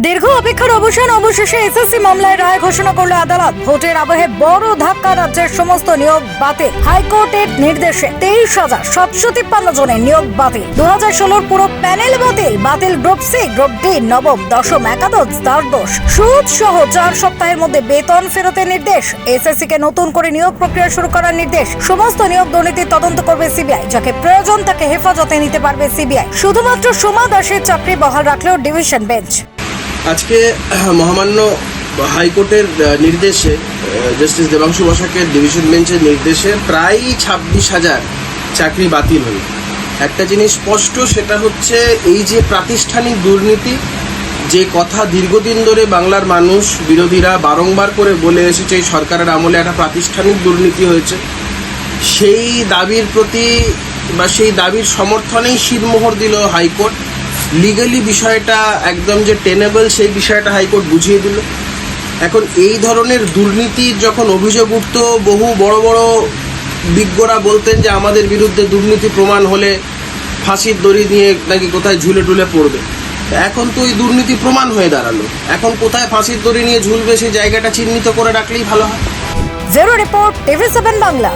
দীর্ঘ অপেক্ষার অবসান অবশেষে এসএসসি মামলায় রায় ঘোষণা করল আদালত। ভোটের আবহে বড় ধাক্কা, রাজ্যের সমস্ত নিয়োগ বাতিল। হাইকোর্টের নির্দেশে 23,753 জনের নিয়োগ বাতিল। 2016 পুরো প্যানেল বাতিল গ্রুপ সি, গ্রুপ ডি, নবম, দশম, একাদশ, দ্বাদশ, সুদ সহ 4 সপ্তাহের মধ্যে বেতন ফেরতের নির্দেশ। এসএসসি কে নতুন করে নিয়োগ প্রক্রিয়া শুরু করার নির্দেশ। সমস্ত নিয়োগ দুর্নীতির তদন্ত করবে সিবিআই। যাকে প্রয়োজন তাকে হেফাজতে নিতে পারবে সিবিআই। শুধুমাত্র সোমা দাসের চাকরি বহাল রাখলেও ডিভিশন বেঞ্চ। আজকে মহামান্য হাইকোর্টের নির্দেশে জাস্টিস দেবাংশু বসাকের ডিভিশন বেঞ্চের নির্দেশে প্রায় 26,000 চাকরি বাতিল হল। একটা জিনিস স্পষ্ট, সেটা হচ্ছে এই যে প্রাতিষ্ঠানিক দুর্নীতি, যে কথা দীর্ঘদিন ধরে বাংলার মানুষ বিরোধীরা বারংবার করে বলে এসেছে এই সরকারের আমলে একটা প্রাতিষ্ঠানিক দুর্নীতি হয়েছে, সেই দাবির প্রতি বা সেই দাবির সমর্থনেই শিরমোহর দিল হাইকোর্ট। লিগালি বিষয়টা একদম যে টেনেবল সেই বিষয়টা হাইকোর্ট বুঝিয়ে দিল। এখন এই ধরনের দুর্নীতির যখন অভিযোগ উঠত, বহু বড় বড় বিজ্ঞরা বলতেন যে আমাদের বিরুদ্ধে দুর্নীতি প্রমাণ হলে ফাঁসির দড়ি নিয়ে নাকি কোথায় ঝুলে টুলে পড়বে। এখন তো ওই দুর্নীতি প্রমাণ হয়ে দাঁড়ালো, এখন কোথায় ফাঁসির দড়ি নিয়ে ঝুলবে সেই জায়গাটা চিহ্নিত করে রাখলেই ভালো হয়। Bureau report, TV7 Bangla.